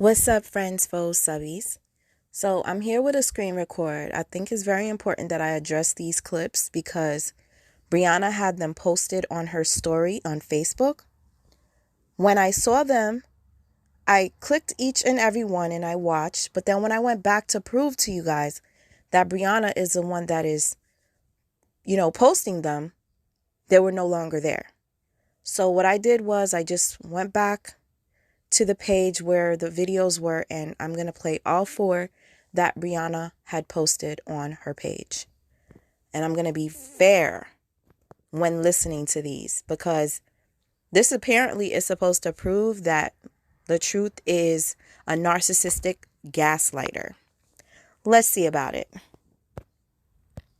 What's up, friends, foes, subbies? So I'm here with a screen record. I think it's very important that I address these clips because Briana had them posted on her story on Facebook. When I saw them, I clicked each and every one and I watched. But then when I went back to prove to you guys that Briana is the one that is, posting them, they were no longer there. So what I did was I just went back to the page where the videos were, and I'm going to play all four that Briana had posted on her page. And I'm going to be fair when listening to these because this apparently is supposed to prove that Latruth is a narcissistic gaslighter. Let's see about it.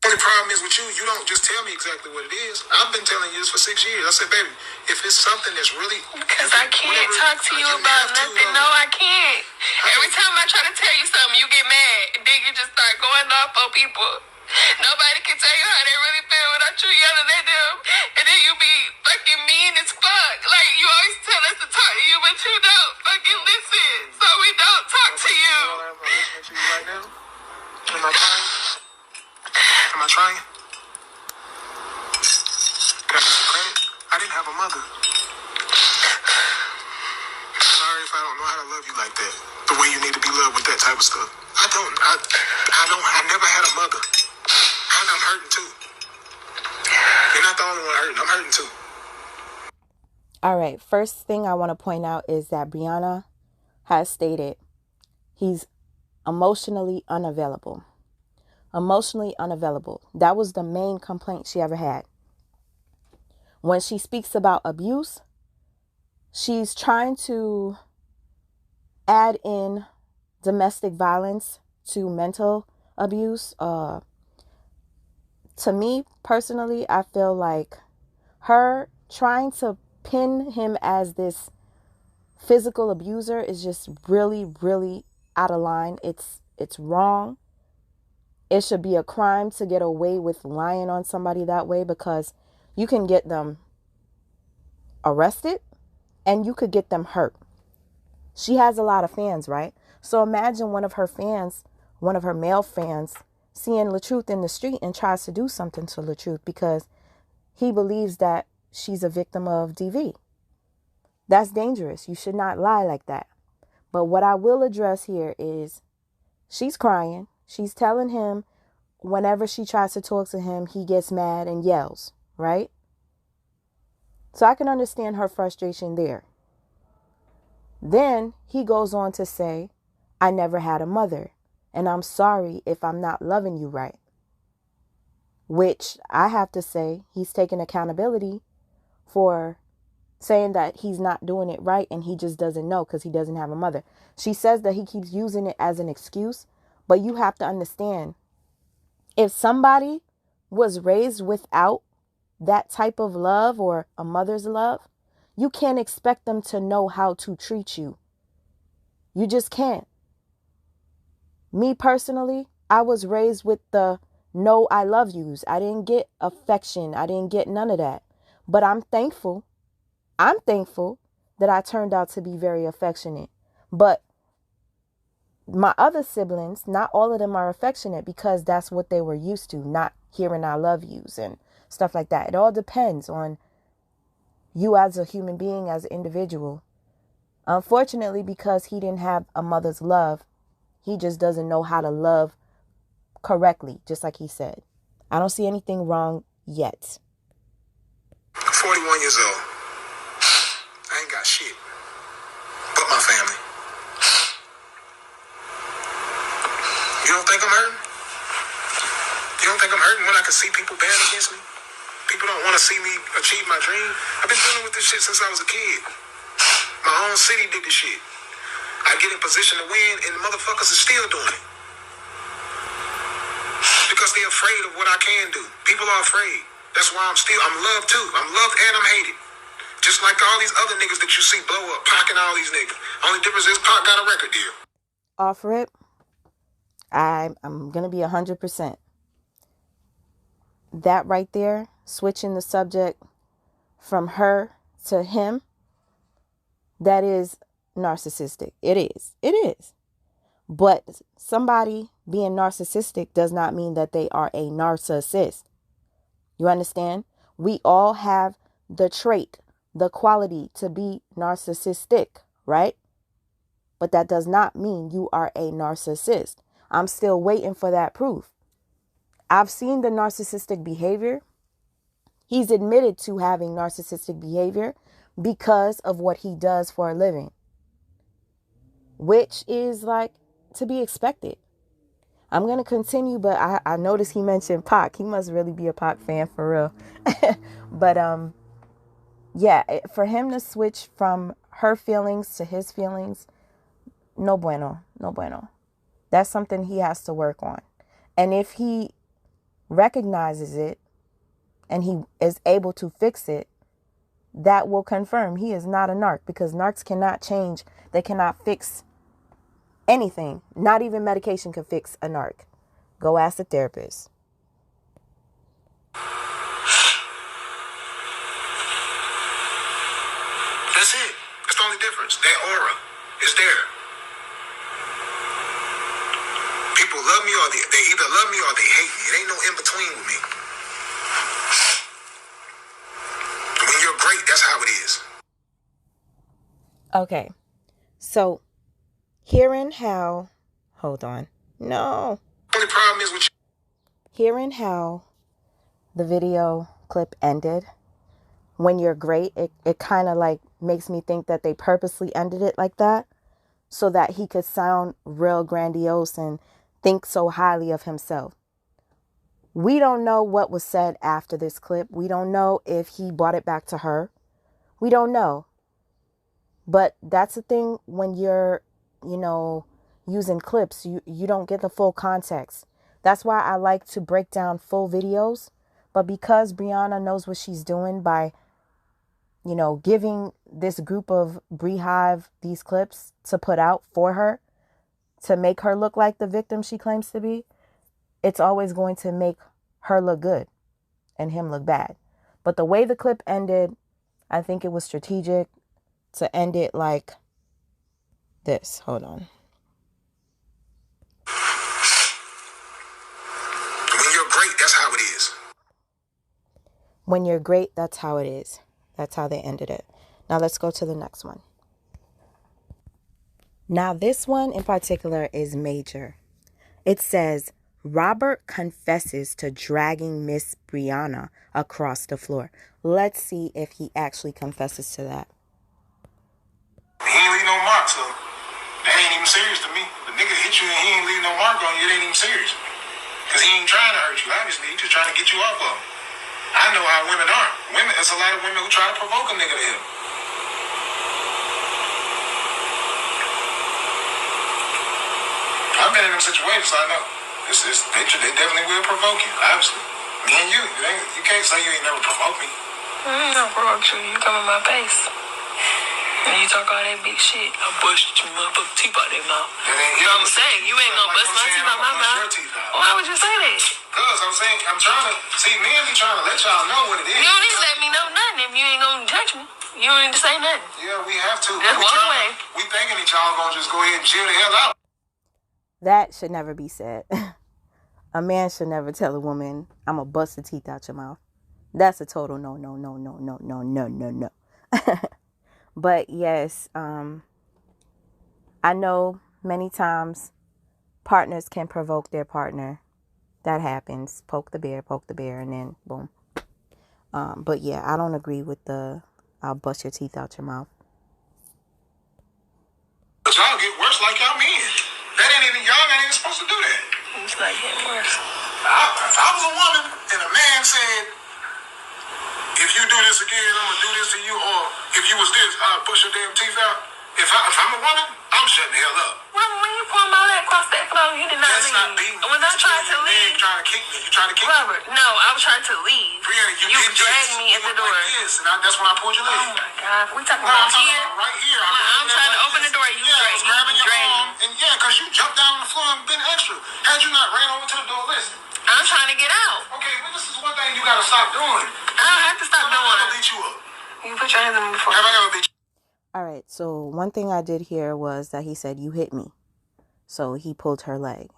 The only problem is with you, you don't just tell me exactly what it is. I've been telling you this for 6 years. I said, baby, if it's something that's really... Because I can't talk to you about nothing. No, I can't. Every time I try to tell you something, you get mad. And then you just start going off on people. Nobody can tell you how they really feel without you yelling at them. And then you be fucking mean as fuck. Like, you always tell us to talk to you, but you don't fucking listen. So we don't talk to you. I'm listening to you right now. Am I trying? Am I trying? Can I get some credit? I didn't have a mother. Sorry if I don't know how to love you like that. The way you need to be loved with that type of stuff. I never had a mother. And I'm hurting too. You're not the only one hurting. I'm hurting too. All right, first thing I want to point out is that Briana has stated he's emotionally unavailable. Emotionally unavailable. That was the main complaint she ever had. When she speaks about abuse, she's trying to add in domestic violence to mental abuse. To me, personally, I feel like her trying to pin him as this physical abuser is just really, really out of line. It's wrong. It should be a crime to get away with lying on somebody that way because you can get them arrested and you could get them hurt. She has a lot of fans, right? So imagine one of her male fans, seeing Latruth in the street and tries to do something to Latruth because he believes that she's a victim of DV. That's dangerous. You should not lie like that. But what I will address here is she's crying. She's telling him whenever she tries to talk to him, he gets mad and yells, right? So I can understand her frustration there. Then he goes on to say, I never had a mother, and I'm sorry if I'm not loving you right. Which I have to say, he's taking accountability for saying that he's not doing it right and he just doesn't know because he doesn't have a mother. She says that he keeps using it as an excuse. But you have to understand, if somebody was raised without that type of love or a mother's love, you can't expect them to know how to treat you. You just can't. Me personally, I was raised with the no, I love yous. I didn't get affection. I didn't get none of that. But I'm thankful that I turned out to be very affectionate. But my other siblings, not all of them are affectionate because that's what they were used to, not hearing I love yous and stuff like that. It all depends on you as a human being, as an individual. Unfortunately, because he didn't have a mother's love, he just doesn't know how to love correctly, just like he said. I don't see anything wrong yet. 41 years old. I ain't got shit but my family. You don't think I'm hurting? You don't think I'm hurting when I can see people bad against me? People don't want to see me achieve my dream. I've been dealing with this shit since I was a kid. My own city did this shit. I get in position to win and the motherfuckers are still doing it. Because they're afraid of what I can do. People are afraid. That's why I'm loved too. I'm loved and I'm hated. Just like all these other niggas that you see blow up, Pac and all these niggas. Only difference is Pac got a record deal. Off rip, I'm going to be 100%. That right there, switching the subject from her to him, that is narcissistic. It is. It is. But somebody being narcissistic does not mean that they are a narcissist. You understand? We all have the trait, the quality to be narcissistic, right? But that does not mean you are a narcissist. I'm still waiting for that proof. I've seen the narcissistic behavior. He's admitted to having narcissistic behavior because of what he does for a living, which is like to be expected. I'm going to continue, but I noticed he mentioned Pac. He must really be a Pac fan for real. But yeah, for him to switch from her feelings to his feelings, no bueno, no bueno. That's something he has to work on. And if he recognizes it and he is able to fix it, that will confirm he is not a narc, because narcs cannot change. They cannot fix anything. Not even medication can fix a narc. Go ask a therapist. That's it. That's the only difference. That aura is there. People love me, or they either love me or they hate me. It ain't no in between with me. When you're great, that's how it is. Okay. So, hearing how... Hold on. No. The only problem is with you. Hearing how the video clip ended, when you're great, it kind of like makes me think that they purposely ended it like that so that he could sound real grandiose and think so highly of himself. We don't know what was said after this clip. We don't know if he brought it back to her. We don't know. But that's the thing when you're, using clips, you don't get the full context. That's why I like to break down full videos. But because Briana knows what she's doing by, giving this group of Beehive these clips to put out for her, to make her look like the victim she claims to be, it's always going to make her look good and him look bad. But the way the clip ended, I think it was strategic to end it like this. Hold on. When you're great, that's how it is. When you're great, that's how it is. That's how they ended it. Now let's go to the next one. Now this one in particular is major. It says, Robert confesses to dragging Miss Briana across the floor. Let's see if he actually confesses to that. He ain't leave no mark, so that ain't even serious to me. The nigga hit you and he ain't leave no mark on you, it ain't even serious. Because he ain't trying to hurt you, obviously. He just trying to get you off of him. I know how women are. There's a lot of women who try to provoke a nigga to him. I've been in them situations, so I know. They definitely will provoke you, obviously. Me and you. You can't say you ain't never provoked me. I ain't never provoked you. You come in my face. And you talk all that big shit. I bust your motherfucking teeth out their mouth. You know what I'm saying? You ain't gonna bust my teeth out my mouth. Why would you say that? Because I'm saying, I'm trying to, see, men be trying to let y'all know what it is. You don't need to let me know nothing if you ain't gonna touch me. You don't need to say nothing. Yeah, we have to. Just walk away. We thinking that y'all gonna just go ahead and chill the hell out. That should never be said. A man should never tell a woman, I'm gonna bust the teeth out your mouth. That's a total no. But yes, I know many times partners can provoke their partner. That happens. Poke the bear, and then boom. But yeah, I don't agree with I'll bust your teeth out your mouth. But y'all get worse like y'all men. Y'all not even supposed to do that. It's like getting worse. If I was a woman and a man said, if you do this again, I'm going to do this to you, or if you was this, I'll push your damn teeth out. If I'm a woman, I'm shutting the hell up. Robert, when you pulled all that across that floor, you did not That's leave. not beating me. When I tried to leave. Trying to kick me. You trying to kick me? Robert, no, I was trying to leave. Briana, you dragged me at the door. Like this, and that's when I pulled your leg. Oh my God. We talking No, I'm about talking here? about right here. I'm trying to open the door. You I was grabbing your dragged arm. me. And yeah, because you jumped down on the floor and been extra. Had you not ran over to the door, listen. I'm trying to get out. Okay, well, this is one thing you got to stop doing. I don't have to stop I'm doing going to it. beat you up. You put your hands on me before. Have I ever beat you? All right, right, so one thing I did hear was that he said, you hit me. So he pulled her leg.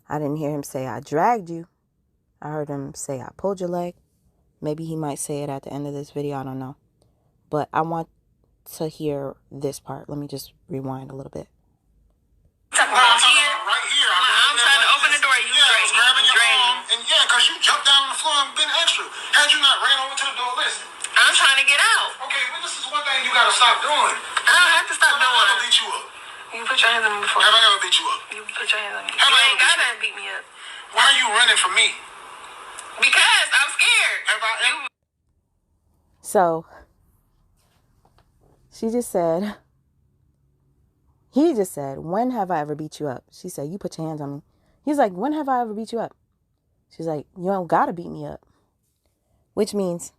I didn't hear him say, I dragged you. I heard him say, I pulled your leg. Maybe he might say it at the end of this video. I don't know. But I want to hear this part. Let me just rewind a little bit. Right here. I'm trying to open the door. You grabbing your arm. And yeah, because you jumped down on the floor and been extra. Had you not ran over to the door, listen. I'm trying to get out. Okay, well, this is one thing you got to stop doing. I don't have to stop doing I'm it. going to beat you up. You put your hands on me before. Have I ever beat you up? You put your hands on me. Have You I ain't ever gotta beat me up. Why are you running from me? Because I'm scared. Have I ever... So he just said, when have I ever beat you up? She said, you put your hands on me. He's like, when have I ever beat you up? She's like, you don't gotta beat me up. Which means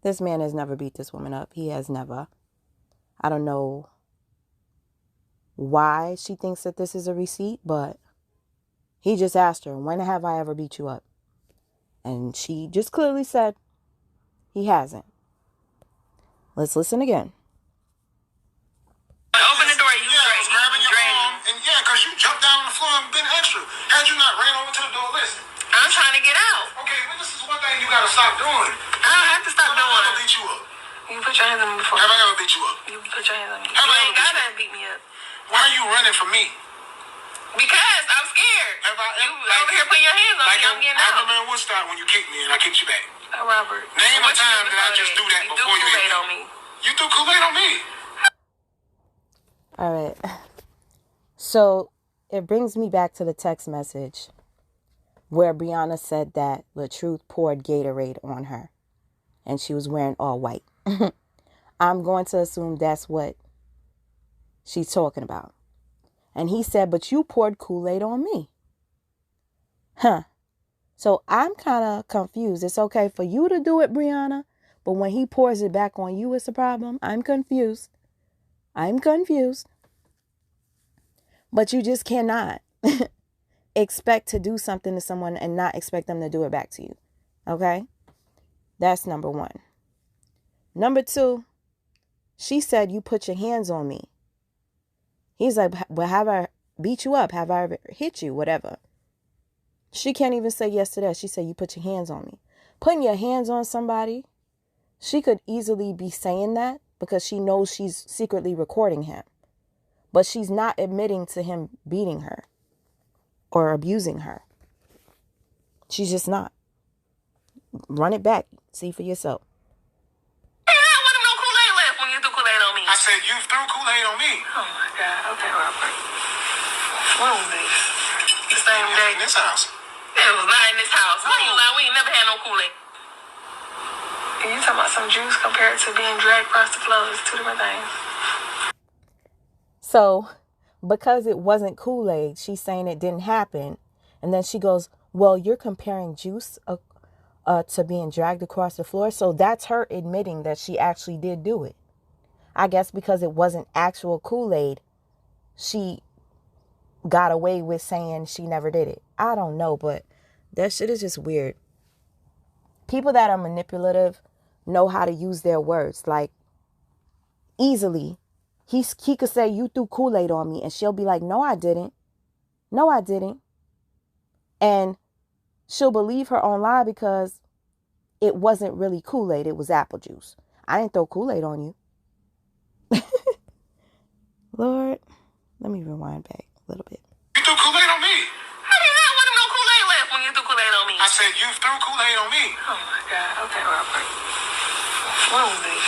this man has never beat this woman up. He has never. I don't know why she thinks that this is a receipt, but he just asked her, when have I ever beat you up? And she just clearly said, he hasn't. Let's listen again. Open the door. Grabbing your arm. And yeah, because you jumped down on the floor and been extra. Had you not ran over to the door, listen. I'm trying to get out. Okay, well, this is one thing you got to stop doing. I don't have to stop Have I doing ever it. beat you up? You put your hands on me before. Have I ever beat you up? You put your hands on me. Have You I ain't ever gotta beat me up. Why are you running from me? Because I'm scared. Have I You ever... over here putting your hands on me. I'm getting I out. remember in Woodstock when you kicked me and I kicked you back. Robert. Name a time that I just do that before you hit me. On me. You threw Kool-Aid on me. All right. So it brings me back to the text message where Briana said that Latruth poured Gatorade on her and she was wearing all white. I'm going to assume that's what she's talking about. And he said, but you poured Kool-Aid on me. Huh. So I'm kind of confused. It's okay for you to do it, Briana, but when he pours it back on you, it's a problem. I'm confused. But you just cannot expect to do something to someone and not expect them to do it back to you. Okay? That's number one. Number two, she said, you put your hands on me. He's like, well, have I beat you up? Have I ever hit you? Whatever. She can't even say yes to that. She said, you put your hands on me. Putting your hands on somebody, she could easily be saying that because she knows she's secretly recording him. But she's not admitting to him beating her or abusing her. She's just not. Run it back. See for yourself. Hey, I want no Kool-Aid left when you threw Kool-Aid on me. I said you threw Kool-Aid on me. Oh my God. Okay, Robert. When was this? The same day. In this house. It was not in this house. Why you lying? We ain't never had no Kool-Aid. And you talking about some juice compared to being dragged across the floor. It's two different things. So, because it wasn't Kool-Aid, she's saying it didn't happen. And then she goes, well, you're comparing juice to being dragged across the floor. So that's her admitting that she actually did do it. I guess because it wasn't actual Kool-Aid, she got away with saying she never did it. I don't know, but that shit is just weird. People that are manipulative know how to use their words. Like, easily, he could say, you threw Kool-Aid on me. And she'll be like, no, I didn't. No, I didn't. And she'll believe her own lie because it wasn't really Kool-Aid. It was apple juice. I didn't throw Kool-Aid on you. Lord, let me rewind back a little bit. You threw Kool-Aid on me. I did not want no Kool-Aid left when you threw Kool-Aid on me. I said you threw Kool-Aid on me. Oh my God. Okay, Robert. When was this?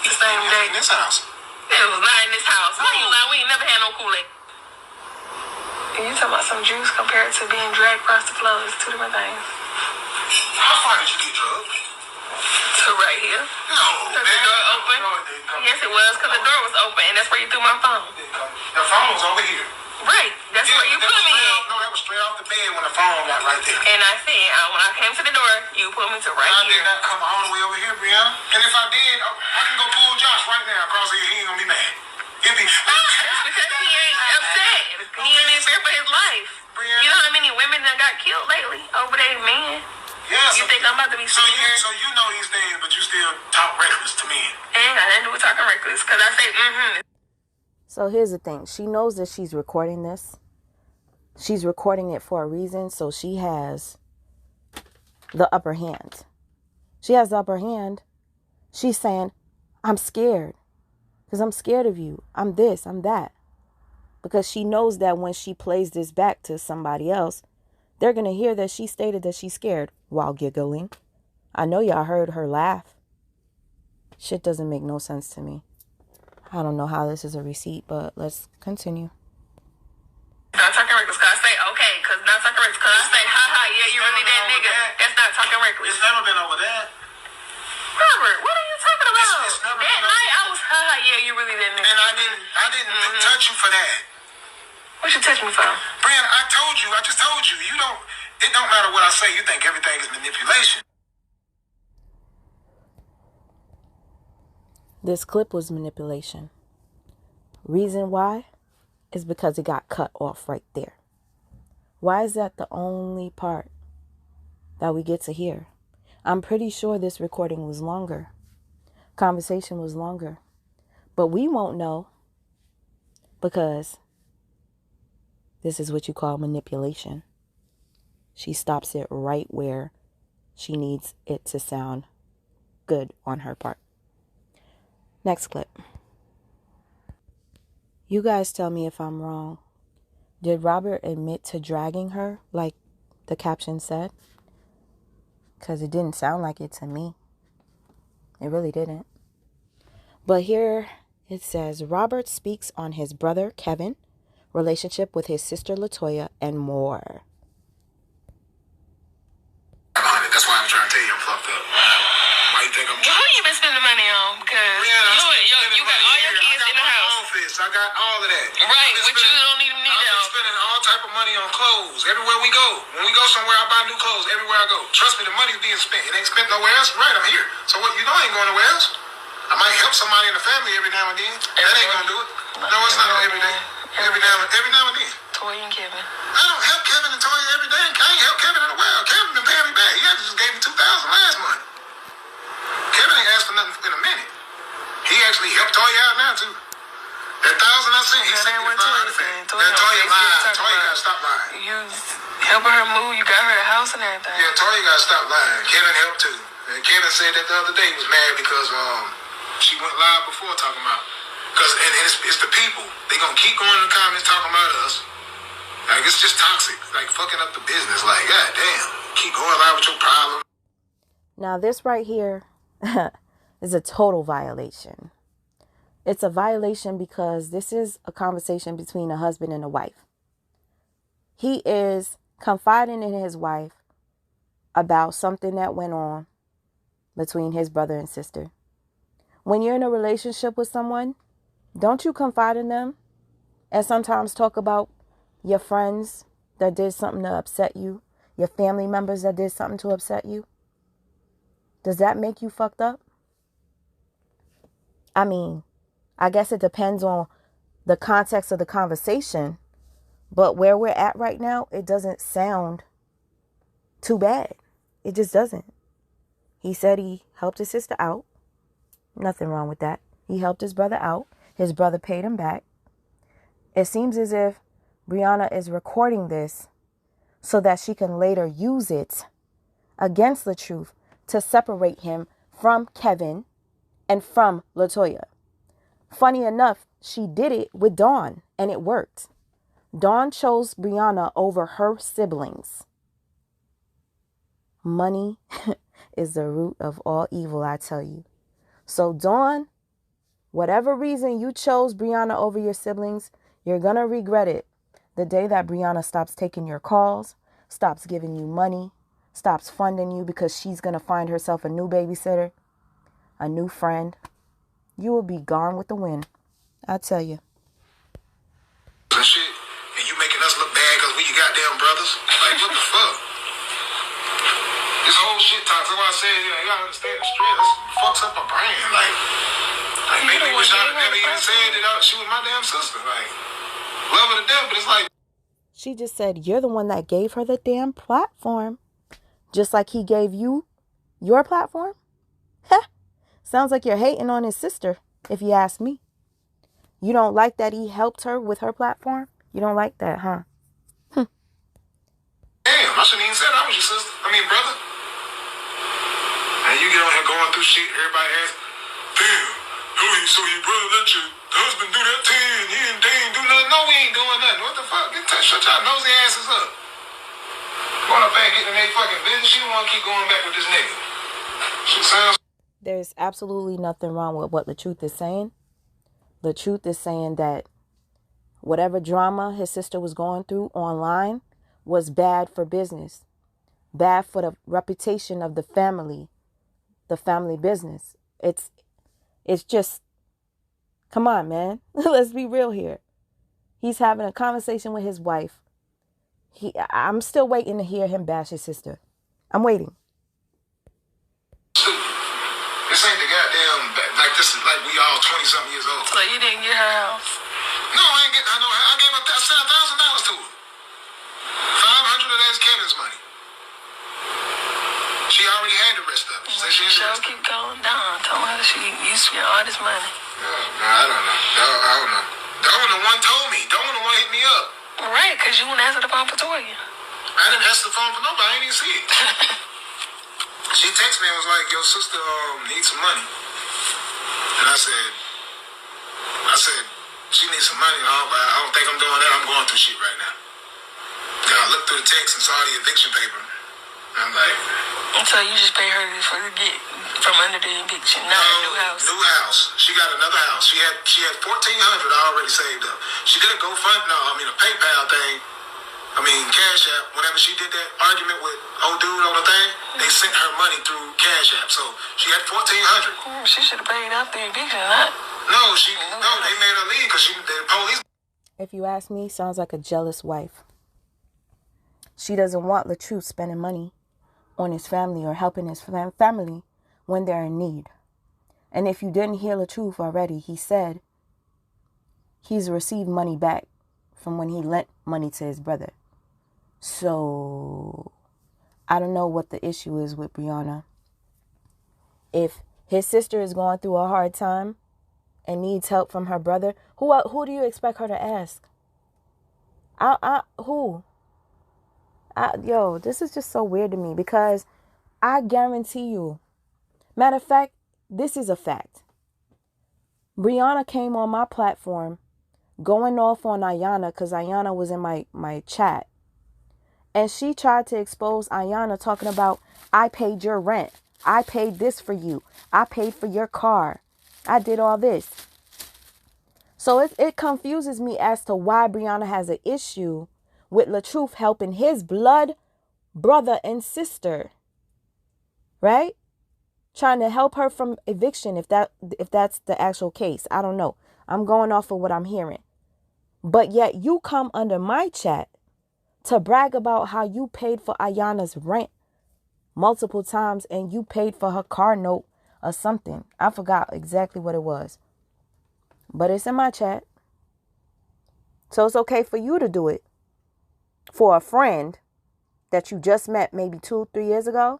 The same day. In this house. It was not in this house. Why you lying? We ain't never had no Kool-Aid. And you talking about some juice compared to being dragged across the floor. It's two different things. How far did you get drugged? To right here. No. Because the door open. Yes, it was. Because the door was open. And that's where you threw my phone. The phone was over here. Right. That's where you put me in. No, that was straight off the bed when the phone got right there. And I said, when I came to the door, you put me to right I here. did not come all the way over here, Briana. And if I did, I can go pull Josh right now across here. He ain't gonna be mad. He'll be... That's because he ain't upset. He ain't in fear for his life. Briana. You know how many women that got killed lately over their men? Yeah, You think I'm about to be sitting here? So you know these things, but you still talk reckless to me. It ain't got nothing to do with talking reckless, because I say, So here's the thing. She knows that she's recording this. She's recording it for a reason, so she has the upper hand. She has the upper hand. She's saying, I'm scared because I'm scared of you. I'm this, I'm that. Because she knows that when she plays this back to somebody else, they're going to hear that she stated that she's scared while giggling. I know y'all heard her laugh. Shit doesn't make no sense to me. I don't know how this is a receipt, but let's continue. not talking reckless, because I say, okay, because not talking reckless, because I say, haha, yeah, you really that nigga. That's not talking reckless. It's never been over that. Robert, what are you talking about? It's never That been night, I was, haha, yeah, you really that nigga. And I didn't touch you for that. What you touch me for? Briana, I just told you, it don't matter what I say, you think everything is manipulation. This clip was manipulation. Reason why is because it got cut off right there. Why is that the only part that we get to hear? I'm pretty sure this recording was longer. Conversation was longer. But we won't know because this is what you call manipulation. She stops it right where she needs it to sound good on her part. Next clip. You guys tell me if I'm wrong. Did Robert admit to dragging her like the caption said? Because it didn't sound like it to me. It really didn't. But here it says, Robert speaks on his brother Kevin, relationship with his sister Latoya, and more. That's why I'm trying to tell you I'm fucked up. Why you think I'm Who you been spending money on? Because you got all your kids in the house. Office. I got all of that. Right, which you don't even need I've been spending all type of money on clothes. Everywhere we go. When we go somewhere, I buy new clothes everywhere I go. Trust me, the money's being spent. It ain't spent nowhere else. Right, I'm here. So what? You know I ain't going nowhere else. I might help somebody in the family every now and then. That ain't gonna do it. No, it's not every day. Every now and then. Toy and Kevin. I don't help Kevin and Toya every day. I ain't help Kevin in a while. Kevin been paying me back. He actually just gave me $2,000 last month. Kevin ain't asked for nothing in a minute. He actually helped Toya out now too. That $1,000 I sent, he sent me the $500 back. Toya lied. Toya gotta stop lying. You helping her move. You got her a house and everything. Yeah, Toya gotta stop lying. Kevin helped too. And Kevin said that the other day he was mad because she went live before talking about. And it's the people. They gonna keep going in the comments talking about us. Like, it's just toxic. Like, fucking up the business. Like, god damn. Keep going live with your problem. Now, this right here is a total violation. It's a violation because this is a conversation between a husband and a wife. He is confiding in his wife about something that went on between his brother and sister. When you're in a relationship with someone, don't you confide in them and sometimes talk about your friends that did something to upset you, your family members that did something to upset you? Does that make you fucked up? I mean, I guess it depends on the context of the conversation, but where we're at right now, it doesn't sound too bad. It just doesn't. He said he helped his sister out. Nothing wrong with that. He helped his brother out. His brother paid him back. It seems as if Briana is recording this so that she can later use it against Latruth to separate him from Kevin and from Latoya. Funny enough, she did it with Dawn and it worked. Dawn chose Briana over her siblings. Money is the root of all evil, I tell you. So Dawn, whatever reason you chose Briana over your siblings, you're going to regret it the day that Briana stops taking your calls, stops giving you money, stops funding you because she's going to find herself a new babysitter, a new friend. You will be gone with the wind. I tell you. And shit, and you making us look bad because we your goddamn brothers? Like, what the fuck? This whole shit talk. That's why I said, you gotta understand the stress. Fucks up my brain. Like maybe wish I never even said that she was my damn sister. Like, love her to death, but it's like. She just said, you're the one that gave her the damn platform. Just like he gave you your platform? Heh. Sounds like you're hating on his sister, if you ask me. You don't like that he helped her with her platform? You don't like that, huh? Damn, I shouldn't even said I was your sister. Brother. And you get on here going through shit, everybody asks, damn, so your brother let your husband do that to you and they ain't do nothing? No, we ain't doing nothing. What the fuck? Shut y'all nosy asses up. Going up there and getting in their fucking business, you don't want to keep going back with this nigga. Shit sounds... There's absolutely nothing wrong with what Latruth is saying. Latruth is saying that whatever drama his sister was going through online was bad for business, bad for the reputation of the family business. It's just, come on, man. Let's be real here. He's having a conversation with his wife. I'm still waiting to hear him bash his sister. I'm waiting. This ain't the goddamn, like this is like we all 20-something years old. So you didn't get her house? No, I ain't get, I know, I gave her, I sent $1,000 to her. 500 of that's Kevin's money. She already had the rest of it. She sure keep going down. Told her she used to get all this money. No, I don't know. I don't know. Dawn the one told me. Dawn the one hit me up. Right, because you wouldn't answer the phone for Toya. I didn't answer the phone for nobody. I didn't even see it. She texted me and was like, your sister needs some money. And I said, she needs some money. I don't think I'm doing that. I'm going through shit right now. Then I looked through the text and saw the eviction paper. I'm like... So you just pay her for to get from under the eviction, not a new house? New house. She got another house. She had $1,400 already saved up. She did a a PayPal thing. Cash App. Whenever she did that argument with old dude on the thing, they sent her money through Cash App. So she had $1,400. She should have paid out the eviction, not. No, they made her leave because the police. If you ask me, sounds like a jealous wife. She doesn't want Latruth spending money on his family or helping his family when they're in need. And if you didn't hear Latruth already, he said he's received money back from when he lent money to his brother. So I don't know what the issue is with Briana. If his sister is going through a hard time and needs help from her brother, who do you expect her to ask? Who? This is just so weird to me because I guarantee you, matter of fact, this is a fact. Briana came on my platform going off on Ayana because Ayana was in my chat. And she tried to expose Ayana talking about, I paid your rent. I paid this for you. I paid for your car. I did all this. So it confuses me as to why Briana has an issue with Latruth helping his blood brother and sister. Right? Trying to help her from eviction if that's the actual case. I don't know. I'm going off of what I'm hearing. But yet you come under my chat to brag about how you paid for Ayana's rent multiple times and you paid for her car note or something. I forgot exactly what it was. But it's in my chat. So it's okay for you to do it for a friend that you just met maybe 2-3 years ago.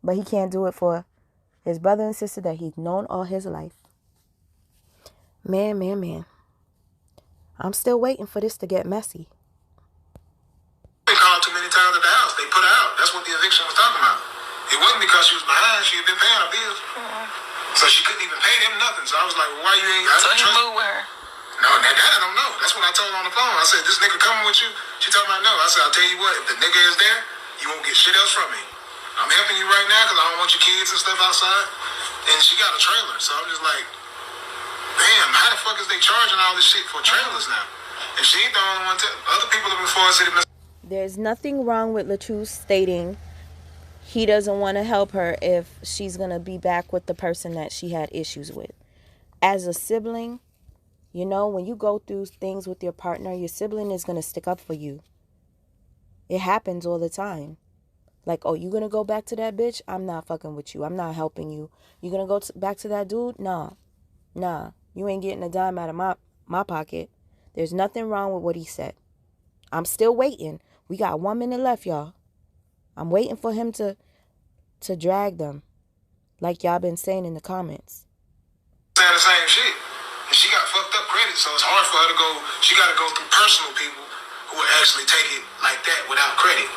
But he can't do it for his brother and sister that he's known all his life. Man. I'm still waiting for this to get messy. They called too many times at the house. They put her out. That's what the eviction was talking about. It wasn't because she was behind. She had been paying her bills. So she couldn't even pay them nothing. So I was like, well, why you ain't... So he moved with her? No, that I don't know. That's what I told her on the phone. I said, this nigga coming with you? She told me no. I said, I'll tell you what. If the nigga is there, you won't get shit else from me. I'm helping you right now because I don't want your kids and stuff outside. And she got a trailer. So I'm just like, damn, how the fuck is they charging all this shit for trailers now? And she ain't the only one. Other people have been forced to... There's nothing wrong with Latruth stating he doesn't want to help her if she's going to be back with the person that she had issues with. As a sibling, when you go through things with your partner, your sibling is going to stick up for you. It happens all the time. Like, oh, you going to go back to that bitch? I'm not fucking with you. I'm not helping you. You going to go back to that dude? Nah. You ain't getting a dime out of my pocket. There's nothing wrong with what he said. I'm still waiting. We got 1 minute left, y'all. I'm waiting for him to drag them, like y'all been saying in the comments. Saying the same shit. And she got fucked up credit, so it's hard for her to go. She got to go through personal people who will actually take it like that without credit.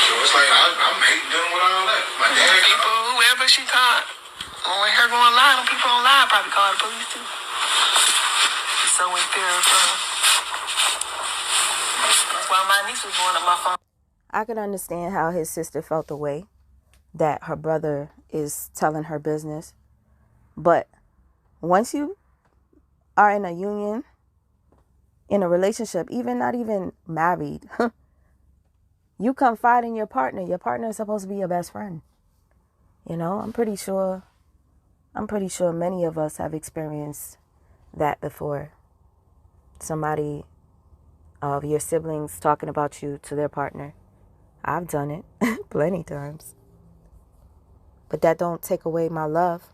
So it's like I'm hating dealing with all that. My dad, people, whoever she caught, when her going live, them people on live probably called the police too. It's so inferior for her. That's why my niece was going up my phone. I can understand how his sister felt the way that her brother is telling her business. But once you are in a union, in a relationship, even not even married, you confide in your partner. Your partner is supposed to be your best friend. You know, I'm pretty sure many of us have experienced that before. Somebody of your siblings talking about you to their partner. I've done it plenty times. But that don't take away my love.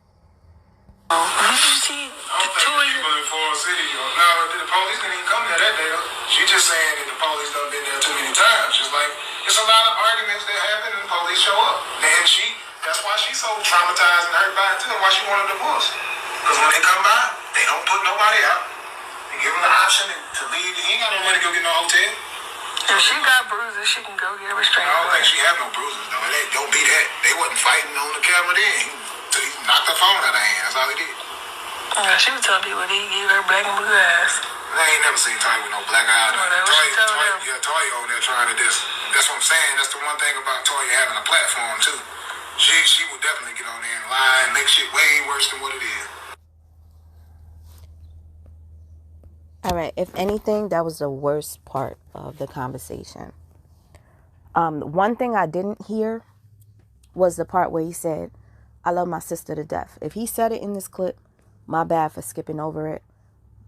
Did you see I don't think people in Forest City, now the police didn't even come there that day. She just saying that the police done been there too many times. Just like, it's a lot of arguments that happen and the police show up. And that's why she's so traumatized and hurt by it too, and why she wanted a divorce. Because when they come by, they don't put nobody out. They give them the option to leave. He ain't got no money to go get no hotel. if she got bruises, she can go get a restraining I don't order. think she had no bruises though. Don't be that. They wasn't fighting on the camera then. He knocked her phone out of her hand. That's all he did. She was telling people that he gave her black and blue eyes. I ain't never seen Toya with no black eye. Toya over there trying to that's what I'm saying. That's the one thing about Toya having a platform too. She would definitely get on there and lie and make shit way worse than what it is. All right, if anything, that was the worst part of the conversation. One thing I didn't hear was the part where he said, I love my sister to death. If he said it in this clip, my bad for skipping over it.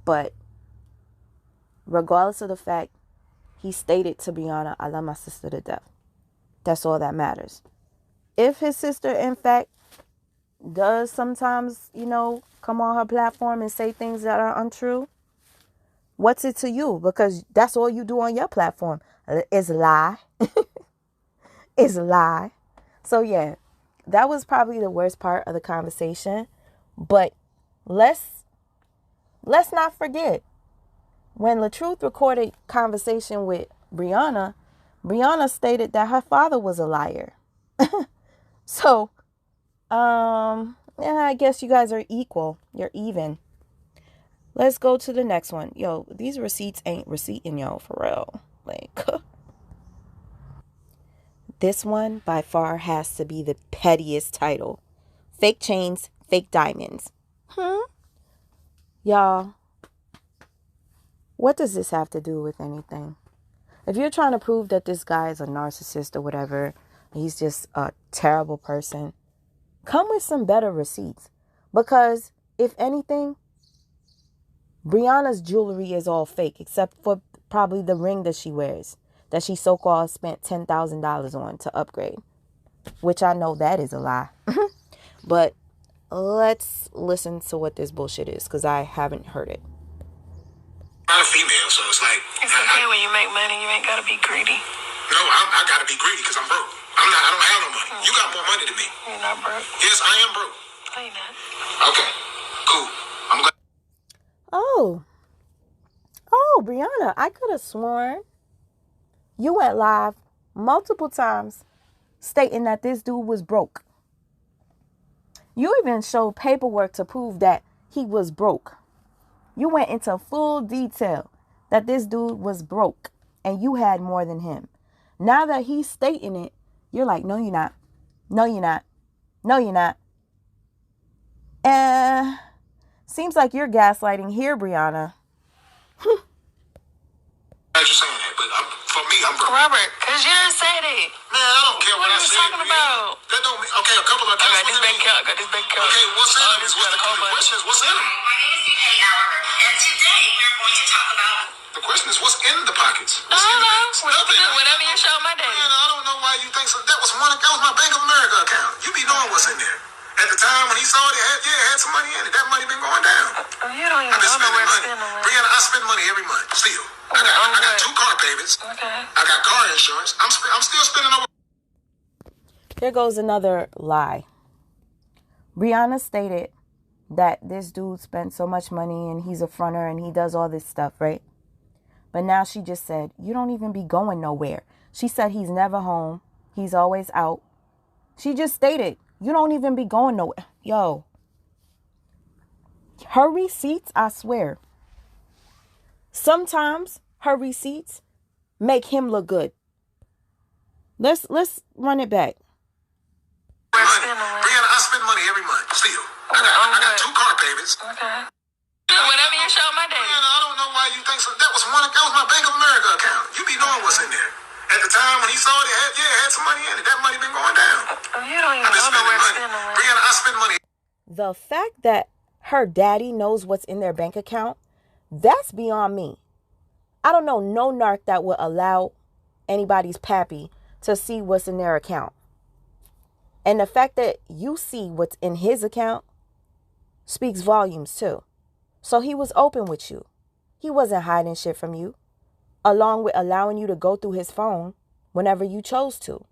But regardless of the fact, he stated to Briana, I love my sister to death. That's all that matters. If his sister, in fact, does sometimes, come on her platform and say things that are untrue, what's it to you? Because that's all you do on your platform is lie. Is lie. So yeah, that was probably the worst part of the conversation. But let's not forget, when Latruth recorded conversation with Briana stated that her father was a liar. So, I guess you guys are equal. You're even. Let's go to the next one. Yo, these receipts ain't receipting, yo, for real. Like, this one by far has to be the pettiest title. Fake chains, fake diamonds. Y'all, what does this have to do with anything? If you're trying to prove that this guy is a narcissist or whatever, he's just a terrible person, come with some better receipts. Because, if anything, Briana's jewelry is all fake, except for probably the ring that she wears, that she so-called spent $10,000 on to upgrade, which I know that is a lie. But let's listen to what this bullshit is, because I haven't heard it. I'm a female, so it's like... It's okay when you make money, you ain't gotta be greedy. No, I gotta be greedy because I'm broke. I don't have no money. You got more money than me. You're not broke. Yes, I am broke. No, you're not. Okay, cool. I'm glad. Oh, Briana, I could have sworn you went live multiple times stating that this dude was broke. You even showed paperwork to prove that he was broke. You went into full detail that this dude was broke and you had more than him. Now that he's stating it, you're like, no, you're not. No, you're not. No, you're not. Seems like you're gaslighting here, Briana. You're saying that, but for me, I'm broke. Robert, because you didn't say that. Man, I don't care what I are you said. talking about? That don't mean... Okay, a couple of I times. got this bank account. Okay, what's in them? The question is, what's in them? My name is Kate Gallagher, and today we're going to talk about... The question is, what's in the pockets? I What's in don't the know. banks? Nothing. Whatever you show my daddy. Man, I don't know why you think so. That was my Bank of America account. You be knowing what's in there. At the time when he saw it, it had some money in it. That money been going down. You don't even I've been know spending where to money. spend the money. Briana, I spend money every month still. I got 2 car payments. Okay. I got car insurance. I'm still spending over. Here goes another lie. Briana stated that this dude spent so much money and he's a fronter and he does all this stuff, right? But now she just said, you don't even be going nowhere. She said he's never home. He's always out. She just stated, you don't even be going nowhere. Yo. Her receipts, I swear. Sometimes her receipts make him look good. Let's run it back. Briana, I spend money every month still. I got 2 car payments. Okay. Whatever you show my daddy. Briana, I don't know why you think so. That was my Bank of America account. You be knowing what's in there. At the time when he saw it, it had some money in it. That money been going down. You don't even know where to spend money. Briana, I spend money. The fact that her daddy knows what's in their bank account, that's beyond me. I don't know no narc that would allow anybody's pappy to see what's in their account. And the fact that you see what's in his account speaks volumes too. So he was open with you. He wasn't hiding shit from you, along with allowing you to go through his phone whenever you chose to.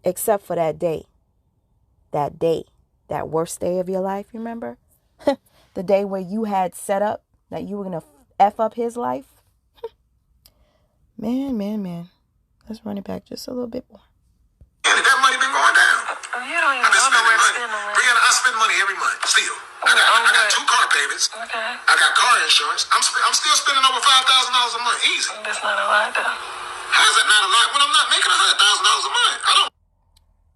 Except for that day. That day. That worst day of your life, you remember? The day where you had set up that you were going to F up his life. Man. Let's run it back just a little bit more. That money been going down. You don't even know where to spend money. Briana, I spend money every month still. I got 2 car payments. Okay. I got car insurance. I'm still spending over $5,000 a month. Easy. That's not a lot, though. How is that not a lot when I'm not making $100,000 a month? I don't.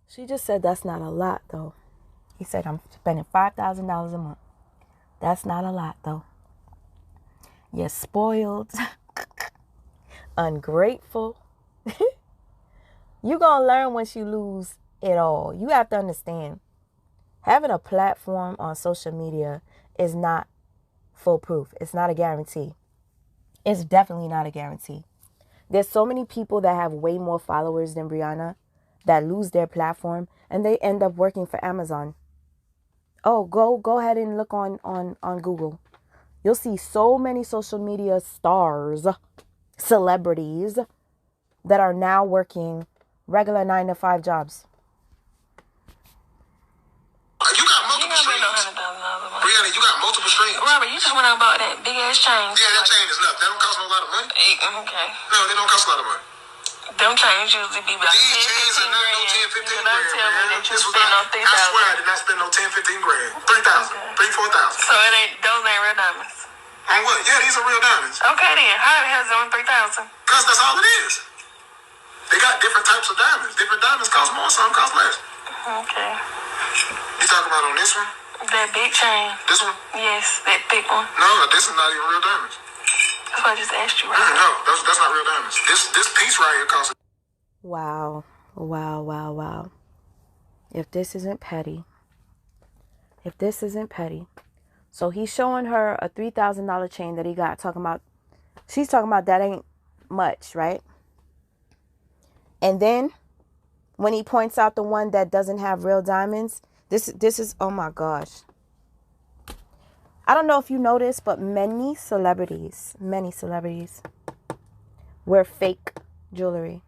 She just said that's not a lot, though. He said I'm spending $5,000 a month. That's not a lot, though. You're spoiled. Ungrateful. You're going to learn once you lose it all. You have to understand. Having a platform on social media is not foolproof. It's not a guarantee. It's definitely not a guarantee. There's so many people that have way more followers than Briana that lose their platform and they end up working for Amazon. Oh, go ahead and look on Google. You'll see so many social media stars, celebrities that are now working regular 9-to-5 jobs. You got multiple streams. Briana, you got multiple streams. Robert, you just went out and bought that big ass chain. Yeah, that chain is nothing. That don't cost no lot of money. Okay. No, they don't cost a lot of money. Them chains usually be like these chains are not no 10, 15 grand. Tell me that you spend no 3,000. I swear I did not spend no 10, 15 grand. 3,000. 3,000, 4,000. So those ain't real diamonds. On what? Yeah, these are real diamonds. Okay then. How the hell is it on 3,000? Because that's all it is. They got different types of diamonds. Different diamonds cost more, some cost less. Okay. You talking about on this one? That big chain. This one? Yes, that thick one. No, this is not even real diamonds. That's why I just asked you. Right? No, that's not real diamonds. This piece right here costs. Wow. If this isn't petty. So he's showing her a $3,000 chain that he got. She's talking about that ain't much, right? And then when he points out the one that doesn't have real diamonds, this is, oh my gosh. I don't know if you noticed, but many celebrities wear fake jewelry.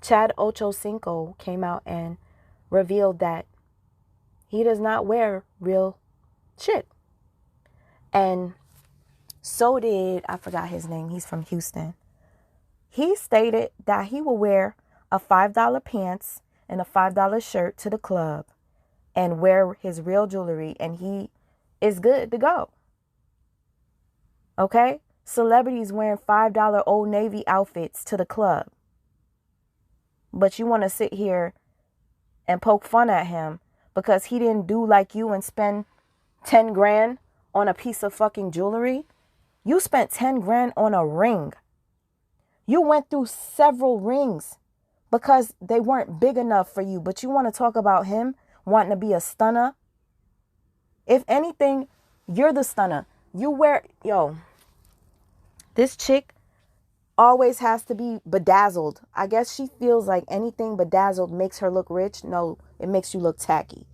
Chad Ochocinco came out and revealed that he does not wear real shit. And so did, I forgot his name, he's from Houston. He stated that he will wear a $5 pants and a $5 shirt to the club and wear his real jewelry and he is good to go. Okay? Celebrities wearing $5 Old Navy outfits to the club. But you want to sit here and poke fun at him because he didn't do like you and spend 10 grand on a piece of fucking jewelry. You spent 10 grand on a ring. You went through several rings because they weren't big enough for you. But you want to talk about him wanting to be a stunner? If anything, you're the stunner. You wear, this chick always has to be bedazzled. I guess she feels like anything bedazzled makes her look rich. No, it makes you look tacky.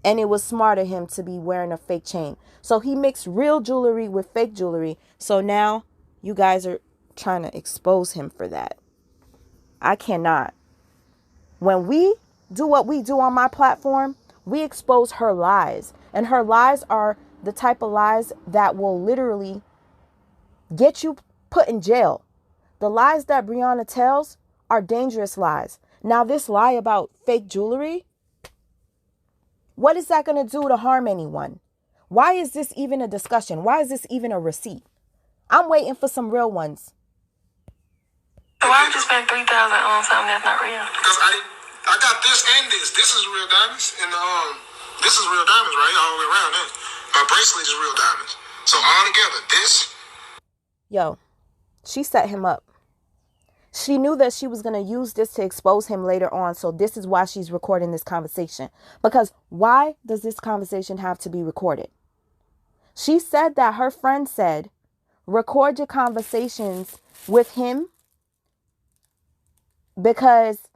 And it was smart of him to be wearing a fake chain. So he mixed real jewelry with fake jewelry. So now you guys are trying to expose him for that. I cannot. When we do what we do on my platform, we expose her lies. And her lies are the type of lies that will literally get you put in jail. The lies that Briana tells are dangerous lies. Now, this lie about fake jewelry, what is that going to do to harm anyone? Why is this even a discussion? Why is this even a receipt? I'm waiting for some real ones. So why would you spend $3,000 on something that's not real? Because I got this and this. This is real diamonds, and this is real diamonds, right? All the way around there. My bracelet is real diamonds. So all together, this. Yo, she set him up. She knew that she was going to use this to expose him later on. So this is why she's recording this conversation. Because why does this conversation have to be recorded? She said that her friend said, record your conversations with him because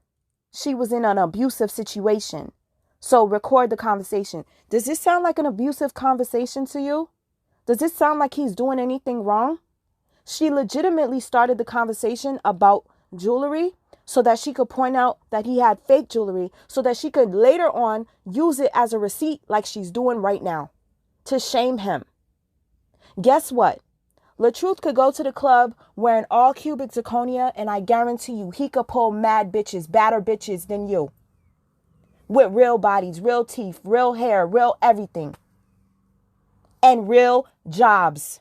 she was in an abusive situation. So record the conversation. Does this sound like an abusive conversation to you? Does this sound like he's doing anything wrong? She legitimately started the conversation about jewelry so that she could point out that he had fake jewelry so that she could later on use it as a receipt like she's doing right now to shame him. Guess what? Latruth could go to the club wearing all cubic zirconia and I guarantee you he could pull mad bitches, badder bitches than you. With real bodies, real teeth, real hair, real everything. And real jobs.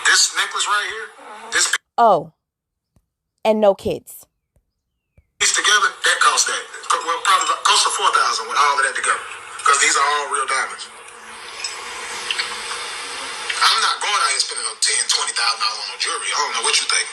This necklace right here, this Oh, and no kids. piece together, that costs that. Well, probably cost $4,000 with all of that together. Because these are all real diamonds. I'm not going out here spending no $10,000, $20,000 on no jewelry. I don't know what you think.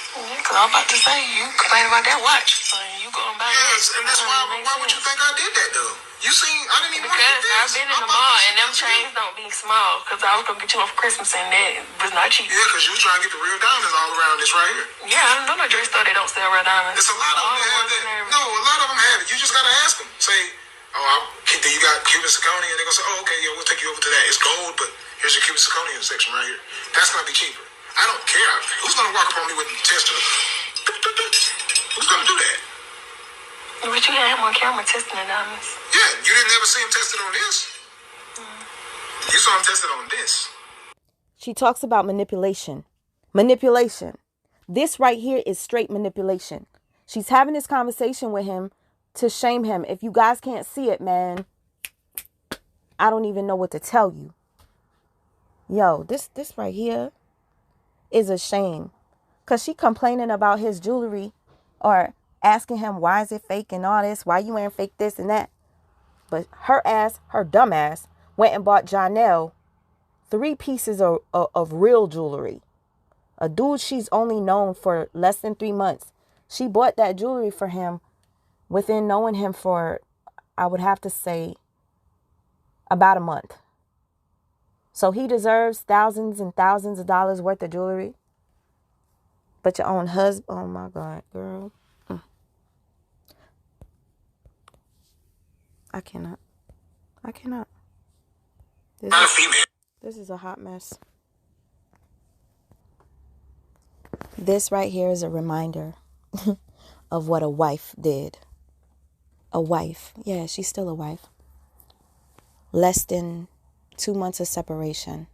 Yeah, because I'm about to say, you complain about that watch. So you go and buy Yes, that. and that's why would you think I did that, though? You seen, I didn't even want to Because do this. I've been in the mall and them chains don't be small. Because I was going to get you one for Christmas and that was not cheap. Yeah, because you was trying to get the real diamonds all around this right here. Yeah, I don't know no dress store that don't sell real diamonds. It's a lot of them that have that. No, a lot of them have it. You just got to ask them. Say, do you got cubic zirconia? And they're going to say, oh, okay, yeah, we'll take you over to that. It's gold, but here's your cubic zirconia section right here. That's going to be cheaper. I don't care. Who's going to walk up on me with a tester? Who's going to do that? But you had him on camera testing the diamonds. Yeah, you didn't ever see him tested on this. You saw him tested on this. She talks about manipulation. Manipulation. This right here is straight manipulation. She's having this conversation with him to shame him. If you guys can't see it, man, I don't even know what to tell you. Yo, this right here is a shame. Because she complaining about his jewelry or asking him, why is it fake and all this? Why you wearing fake this and that? But her ass, her dumb ass, went and bought Janelle 3 pieces of real jewelry. A dude she's only known for less than 3 months. She bought that jewelry for him within knowing him for, I would have to say, about a month. So he deserves thousands and thousands of dollars worth of jewelry. But your own husband, oh my God, girl. I cannot. This is a hot mess. This right here is a reminder of what a wife did. A wife. Yeah, she's still a wife. Less than 2 months of separation.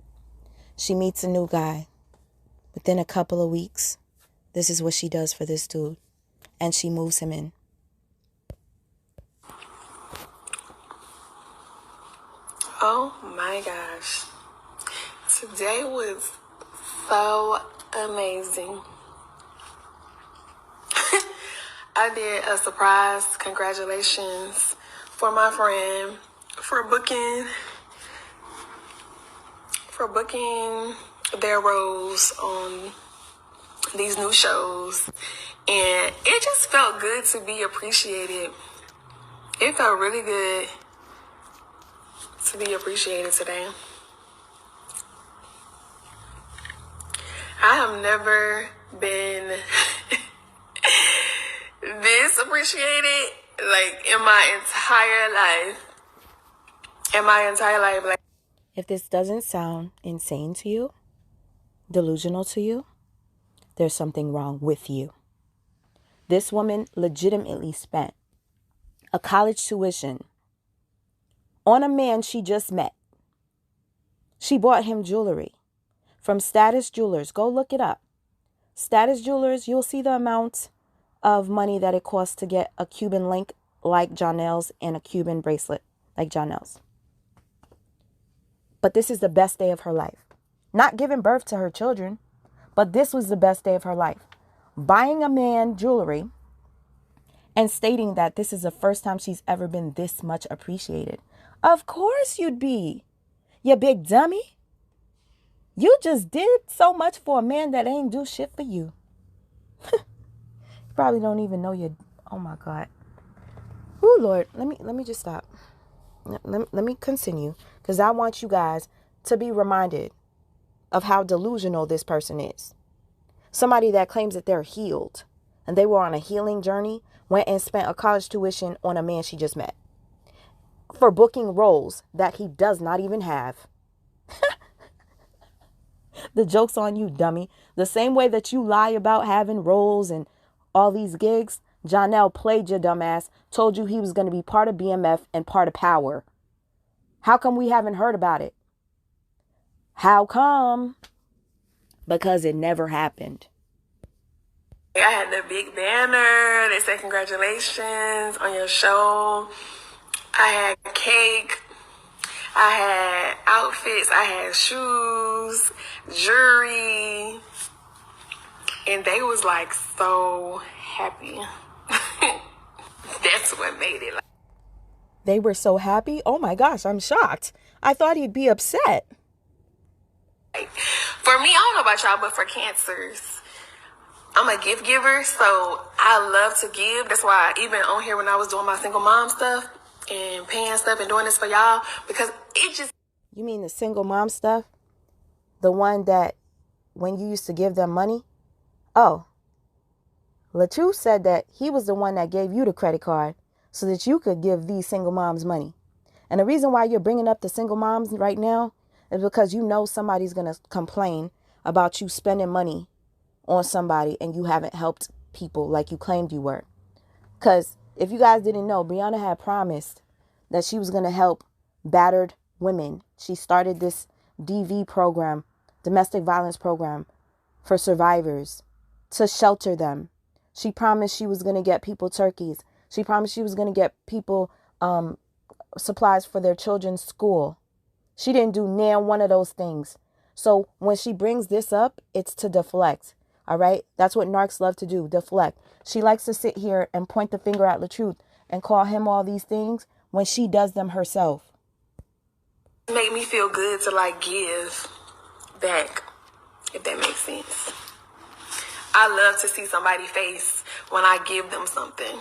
She meets a new guy. Within a couple of weeks, this is what she does for this dude. And she moves him in. Oh my gosh. Today was so amazing. I did a surprise congratulations for my friend for booking their roles on these new shows. And it just felt good to be appreciated. It felt really good to be appreciated today. I have never been this appreciated, like, in my entire life. in my entire life. Like, If this doesn't sound insane to you, delusional to you, there's something wrong with you. This woman legitimately spent a college tuition on a man she just met. She bought him jewelry from Status Jewelers. Go look it up. Status Jewelers, you'll see the amount of money that it costs to get a Cuban link like Janelle's and a Cuban bracelet like Janelle's. But this is the best day of her life. Not giving birth to her children, but this was the best day of her life. Buying a man jewelry and stating that this is the first time she's ever been this much appreciated. Of course you'd be, you big dummy. You just did so much for a man that ain't do shit for you. You probably don't even know you. Oh my God. Oh Lord, let me just stop. Let me continue, because I want you guys to be reminded of how delusional this person is. Somebody that claims that they're healed and they were on a healing journey went and spent a college tuition on a man she just met for booking roles that he does not even have. The joke's on you, dummy. The same way that you lie about having roles and all these gigs, Janelle played your dumbass, told you he was going to be part of BMF and part of Power. How come we haven't heard about it? How come? Because it never happened. I had the big banner. They said, congratulations on your show. I had cake. I had outfits. I had shoes, jewelry. And they was like so happy. That's what made it. They were so happy? Oh my gosh, I'm shocked. I thought he'd be upset. For me, I don't know about y'all, but for cancers, I'm a gift giver, so I love to give. That's why even on here when I was doing my single mom stuff and paying stuff and doing this for y'all, because it just... You mean the single mom stuff? The one that when you used to give them money? Oh, Latruth said that he was the one that gave you the credit card so that you could give these single moms money. And the reason why you're bringing up the single moms right now is because you know somebody's going to complain about you spending money on somebody and you haven't helped people like you claimed you were. Because if you guys didn't know, Briana had promised that she was going to help battered women. She started this DV program, domestic violence program, for survivors to shelter them. She promised she was going to get people turkeys. She promised she was going to get people supplies for their children's school. She didn't do near one of those things. So when she brings this up, it's to deflect. All right. That's what narcs love to do. Deflect. She likes to sit here and point the finger at Latruth and call him all these things when she does them herself. Make me feel good to like give back, if that makes sense. I love to see somebody's face when I give them something.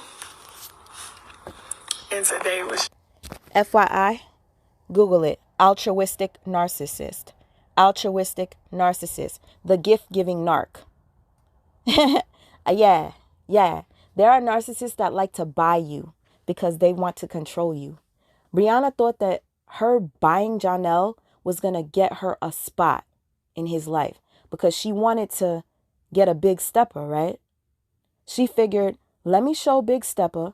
And today was... FYI, Google it. Altruistic narcissist. Altruistic narcissist. The gift-giving narc. Yeah. There are narcissists that like to buy you because they want to control you. Briana thought that her buying Janelle was going to get her a spot in his life because she wanted to get a big stepper, right? She figured, let me show Big Stepper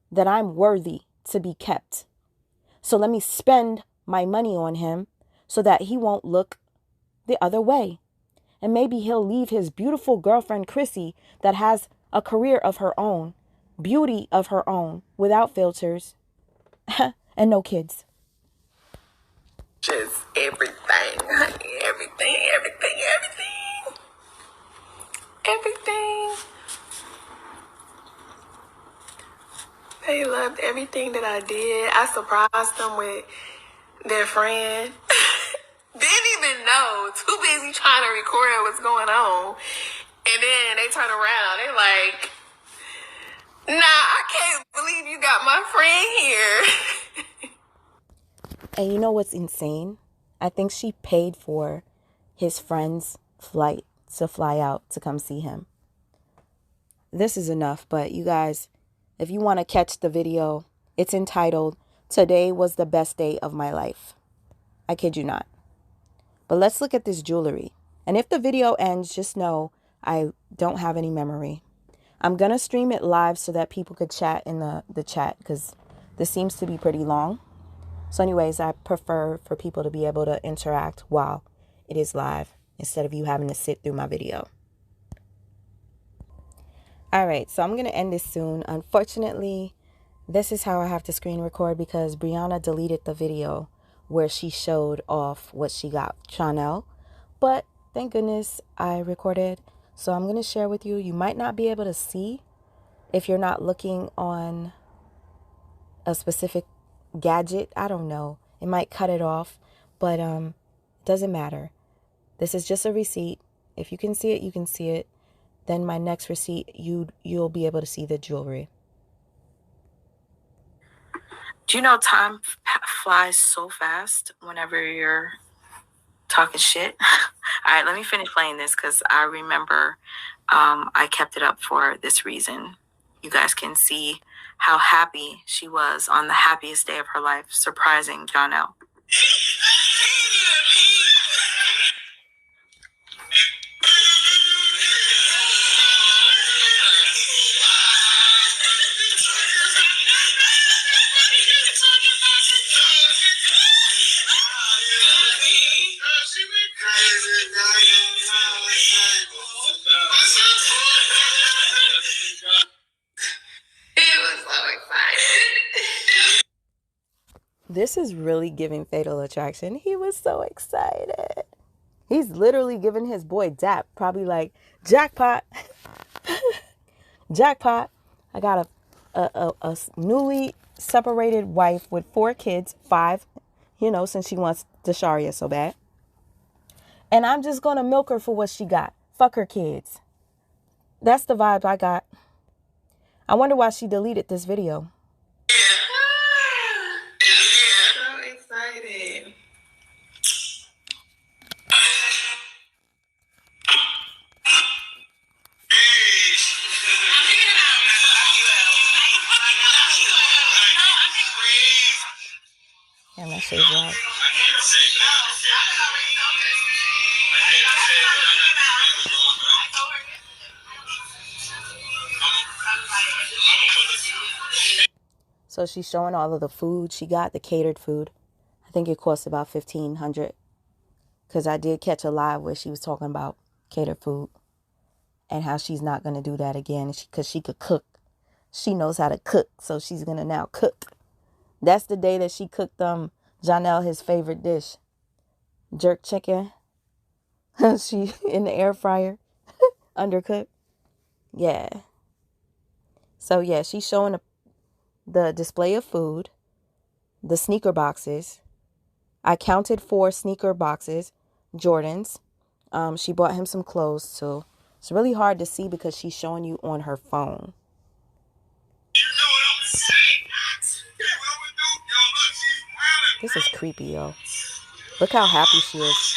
that I'm worthy to be kept. So let me spend my money on him so that he won't look the other way. And maybe he'll leave his beautiful girlfriend, Chrissy, that has a career of her own, beauty of her own, without filters, and no kids. Just everything, honey. Everything. They loved everything that I did. I surprised them with their friend. Didn't even know. Too busy trying to record what's going on. And then they turn around. They're like, nah, I can't believe you got my friend here. And you know what's insane? I think she paid for his friend's flight to fly out to come see him. This is enough, but you guys, if you want to catch the video, it's entitled Today was the best day of my life. I kid you not. But let's look at this jewelry. And if the video ends, just know I don't have any memory. I'm going to stream it live so that people could chat in the chat, because this seems to be pretty long. So anyways, I prefer for people to be able to interact while it is live instead of you having to sit through my video. All right, so I'm going to end this soon. Unfortunately, this is how I have to screen record because Briana deleted the video where she showed off what she got Chanel. But thank goodness I recorded. So I'm going to share with you. You might not be able to see if you're not looking on a specific gadget. I don't know. It might cut it off, but it doesn't matter. This is just a receipt. If you can see it, you can see it. Then my next receipt, you'll be able to see the jewelry. Do you know time flies so fast whenever you're talking shit? All right, let me finish playing this because I remember I kept it up for this reason. You guys can see how happy she was on the happiest day of her life, surprising Jonelle. This is really giving Fatal Attraction. He was so excited. He's literally giving his boy dap, probably like, jackpot. Jackpot. I got a newly separated wife with 4 kids, 5, since she wants Dasharia so bad. And I'm just going to milk her for what she got. Fuck her kids. That's the vibe I got. I wonder why she deleted this video. Yeah, that shit's loud. So she's showing all of the food she got, the catered food. I think it cost about $1,500. Because I did catch a live where she was talking about catered food and how she's not going to do that again because she could cook. She knows how to cook, so she's going to now cook. That's the day that she cooked Jonelle his favorite dish. Jerk chicken. She in the air fryer. Undercooked. Yeah. So yeah, she's showing the display of food. The sneaker boxes. I counted 4 sneaker boxes. Jordans. She bought him some clothes too. It's really hard to see because she's showing you on her phone. This is creepy, yo. Look how happy she is.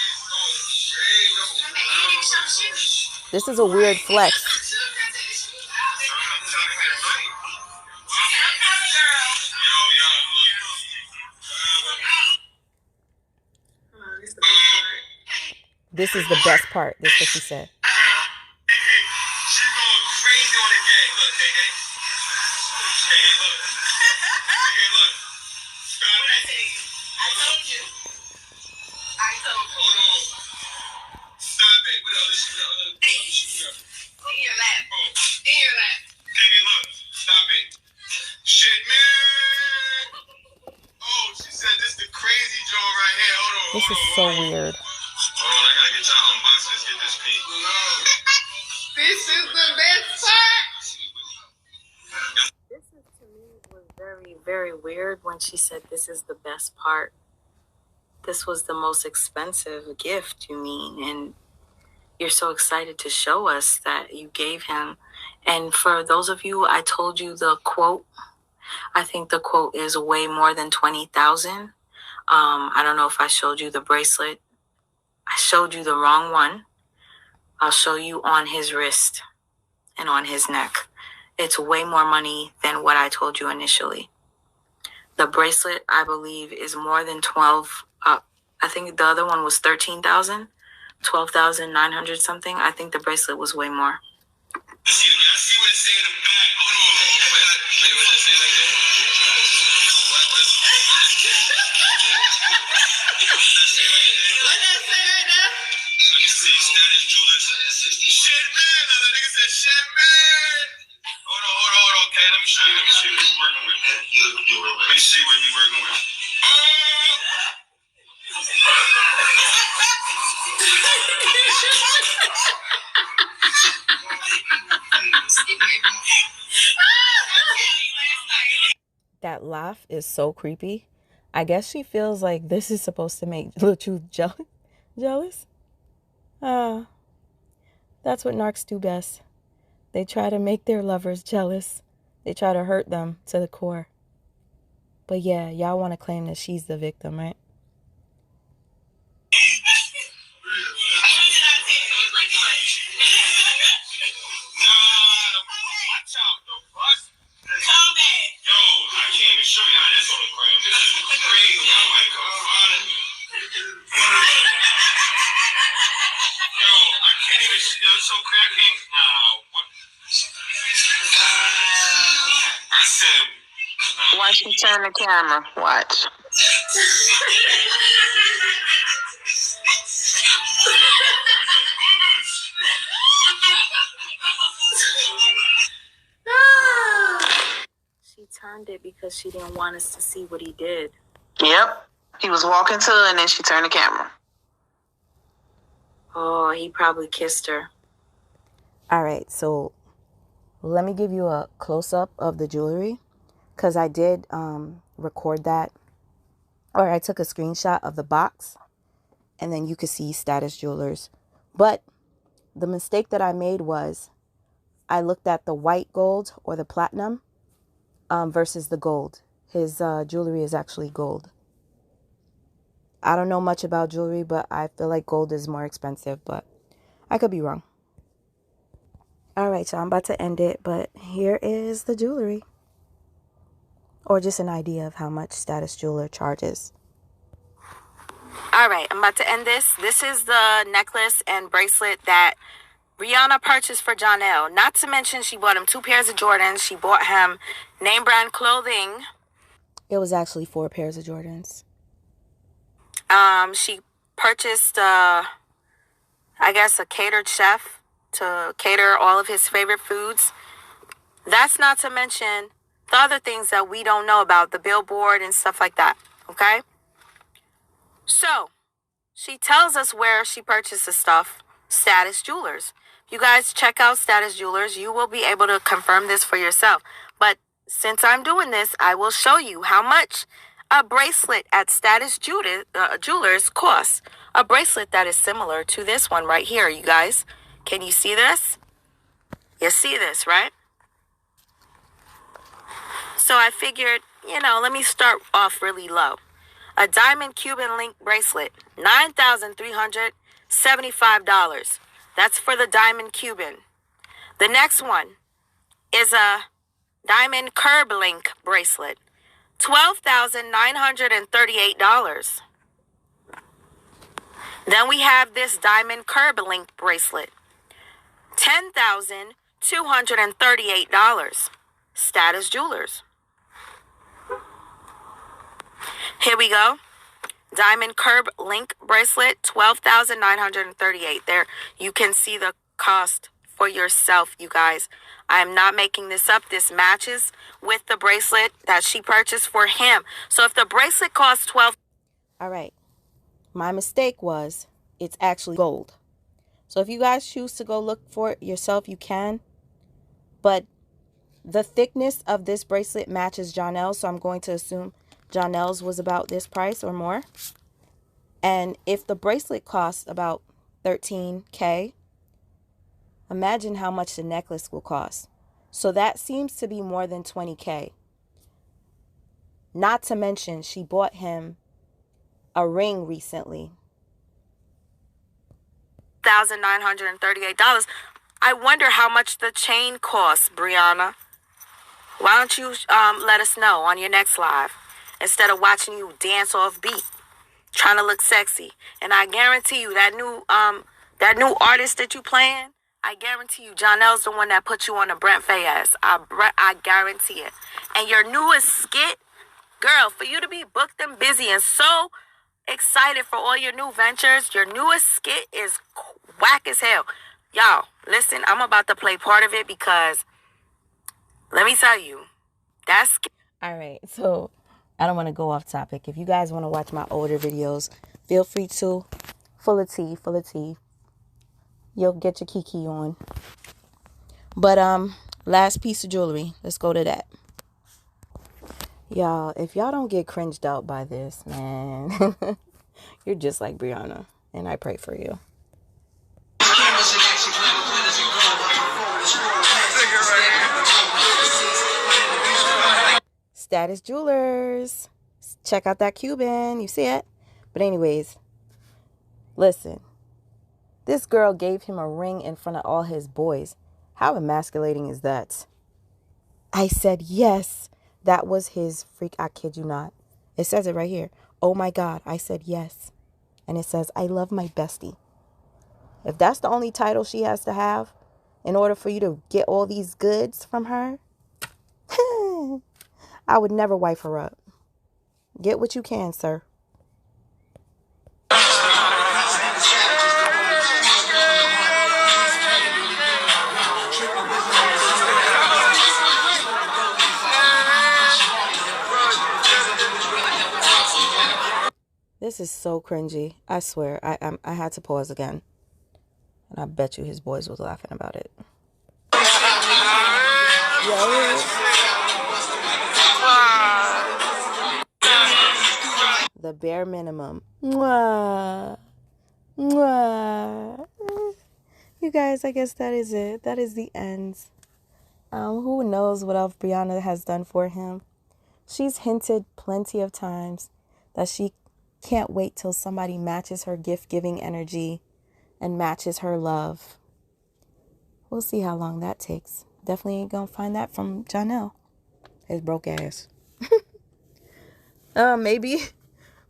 This is a weird flex. This is the best part. This is what she said. This is so weird. Hold on, I gotta get y'all unboxing this. Get this peek. This is the best part. This is, to me, was very, very weird when she said this is the best part. This was the most expensive gift, you mean, and you're so excited to show us that you gave him. And for those of you, I told you the quote. I think the quote is way more than 20,000. I don't know if I showed you the bracelet. I showed you the wrong one. I'll show you on his wrist and on his neck. It's way more money than what I told you initially. The bracelet, I believe, is more than 12. I think the other one was 13,000, 12,900 something. I think the bracelet was way more. See what it say in the back? Hold on. What does it say like that? What does it say right now? Let me see. Status Jewelers. Shit, man. The nigga said shit, man. Hold on. Okay, let me show you. Let me see what we working with. Let me see what we working with. That laugh is so creepy. I guess she feels like this is supposed to make Latruth jealous. That's what narcs do best. They try to make their lovers jealous. They try to hurt them to the core. But yeah, y'all want to claim that she's the victim, right? Watch me turn the camera. Watch. She turned it because she didn't want us to see what he did. Yep. He was walking to her and then she turned the camera. Oh, he probably kissed her. All right, so let me give you a close-up of the jewelry, because I did record that, or I took a screenshot of the box, and then you could see Status Jewelers. But the mistake that I made was I looked at the white gold or the platinum versus the gold. His jewelry is actually gold. I don't know much about jewelry, but I feel like gold is more expensive, but I could be wrong. All right, so I'm about to end it, but here is the jewelry. Or just an idea of how much Status Jeweler charges. All right, I'm about to end this. This is the necklace and bracelet that Briana purchased for Jonelle. Not to mention she bought him 2 pairs of Jordans. She bought him name brand clothing. It was actually 4 pairs of Jordans. She purchased, I guess, a catered chef to cater all of his favorite foods. That's not to mention the other things that we don't know about, the billboard and stuff like that, okay? So, she tells us where she purchases stuff, Status Jewelers. You guys check out Status Jewelers. You will be able to confirm this for yourself. But since I'm doing this, I will show you how much a bracelet at Status Jewelers costs. A bracelet that is similar to this one right here, you guys. Can you see this? You see this, right? So I figured, let me start off really low. A diamond Cuban link bracelet, $9,375. That's for the diamond Cuban. The next one is a diamond curb link bracelet, $12,938. Then we have this diamond curb link bracelet, $10,238. Status Jewelers. Here we go. Diamond curb link bracelet, $12,938. There, you can see the cost for yourself, you guys. I am not making this up. This matches with the bracelet that she purchased for him. So if the bracelet costs $12,000. All right. My mistake was it's actually gold. So if you guys choose to go look for it yourself, you can. But the thickness of this bracelet matches Jonelle's, so I'm going to assume Jonelle's was about this price or more. And if the bracelet costs about $13,000, imagine how much the necklace will cost. So that seems to be more than $20,000. Not to mention, she bought him a ring recently. $1,938. I wonder how much the chain costs, Briana. Why don't you let us know on your next live? instead of watching you dance off beat, trying to look sexy. And I guarantee you that new artist that you playing, I guarantee you Jonel's the one that put you on the Brent Faye ass. I guarantee it. And your newest skit, girl, for you to be booked and busy and so excited for all your new ventures, your newest skit is whack as hell. Y'all, listen, I'm about to play part of it because let me tell you, that's... All right, so I don't want to go off topic. If you guys want to watch my older videos, feel free to. Full of tea. You'll get your kiki on. But last piece of jewelry. Let's go to that. Y'all, if y'all don't get cringed out by this, man, you're just like Briana, and I pray for you. Status Jewelers. Check out that Cuban. You see it? But anyways, listen. This girl gave him a ring in front of all his boys. How emasculating is that? I said yes. That was his freak. I kid you not. It says it right here. Oh my God. I said yes. And it says, I love my bestie. If that's the only title she has to have in order for you to get all these goods from her, I would never wife her up. Get what you can, sir. This is so cringy. I swear. I had to pause again. And I bet you his boys was laughing about it. The bare minimum. Mwah. Mwah. You guys, I guess that is it. That is the end. Who knows what else Briana has done for him. She's hinted plenty of times that she can't wait till somebody matches her gift-giving energy and matches her love. We'll see how long that takes. Definitely ain't gonna find that from Jonel. His broke ass.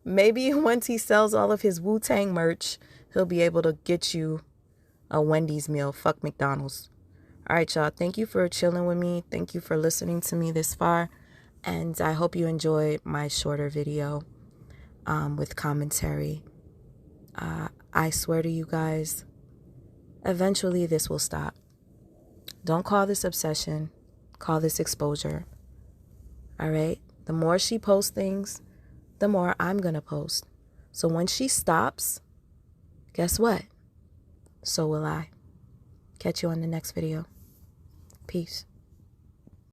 Maybe once he sells all of his Wu-Tang merch, he'll be able to get you a Wendy's meal. Fuck McDonald's. All right, y'all. Thank you for chilling with me. Thank you for listening to me this far. And I hope you enjoyed my shorter video with commentary. I swear to you guys, eventually this will stop. Don't call this obsession. Call this exposure. All right? The more she posts things, the more I'm going to post. So when she stops, guess what? So will I. Catch you on the next video. Peace.